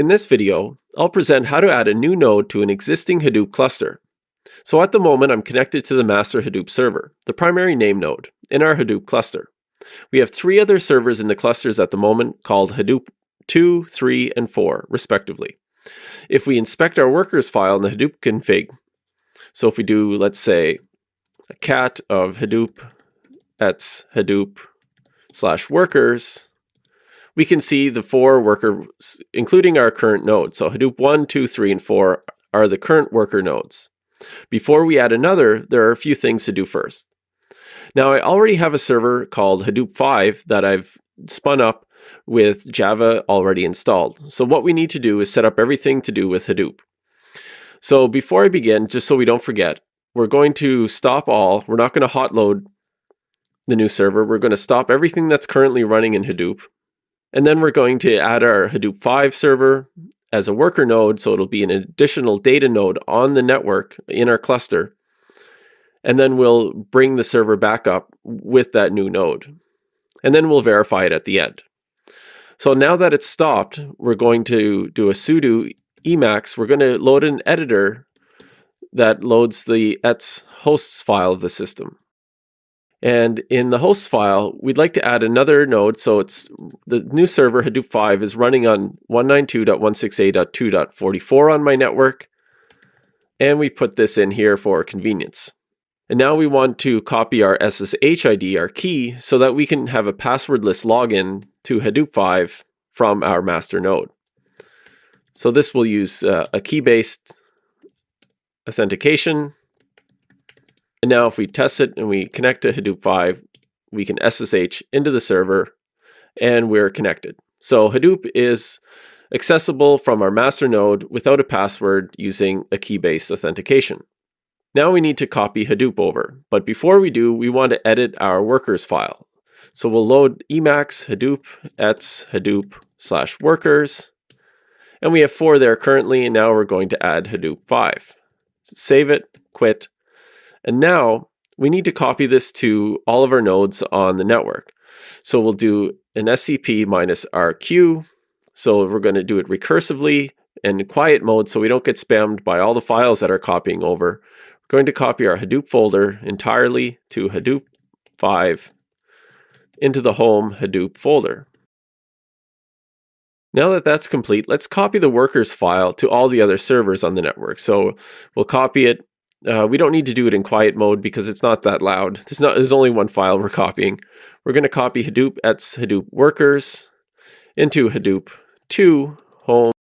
In this video, I'll present how to add a new node to an existing Hadoop cluster. So at the moment, I'm connected to the master Hadoop server, the primary name node, in our Hadoop cluster. We have 3 other servers in the clusters at the moment called Hadoop 2, 3, and 4, respectively. If we inspect our workers file in the Hadoop config, so if we do, let's say, a cat of Hadoop ets Hadoop/workers, we can see the 4 workers, including our current node. So Hadoop 1, 2, 3, and 4 are the current worker nodes. Before we add another, there are a few things to do first. Now, I already have a server called Hadoop 5 that I've spun up with Java already installed. So what we need to do is set up everything to do with Hadoop. So before I begin, just so we don't forget, we're going to stop all. We're not going to hot load the new server. We're going to stop everything that's currently running in Hadoop. And then we're going to add our Hadoop 5 server as a worker node, so it'll be an additional data node on the network in our cluster. And then we'll bring the server back up with that new node. And then we'll verify it at the end. So now that it's stopped, we're going to do a sudo emacs. We're going to load an editor that loads the ets hosts file of the system. And in the hosts file, we'd like to add another node. So it's the new server, Hadoop 5, is running on 192.168.2.44 on my network. And we put this in here for convenience. And now we want to copy our SSH ID, our key, so that we can have a passwordless login to Hadoop 5 from our master node. So this will use a key-based authentication. And now if we test it and we connect to Hadoop 5, we can SSH into the server and we're connected. So Hadoop is accessible from our master node without a password using a key-based authentication. Now we need to copy Hadoop over, but before we do, we want to edit our workers file. So we'll load emacs Hadoop ets Hadoop/workers, and we have 4 there currently, and now we're going to add Hadoop 5. Save it, quit. And now we need to copy this to all of our nodes on the network. So we'll do an SCP minus RQ. So we're going to do it recursively and in quiet mode so we don't get spammed by all the files that are copying over. We're going to copy our Hadoop folder entirely to Hadoop 5 into the home Hadoop folder. Now that that's complete, let's copy the workers file to all the other servers on the network. So we'll copy it. We don't need to do it in quiet mode because it's not that loud. There's only one file we're copying. We're going to copy Hadoop ets Hadoop workers into Hadoop 2 home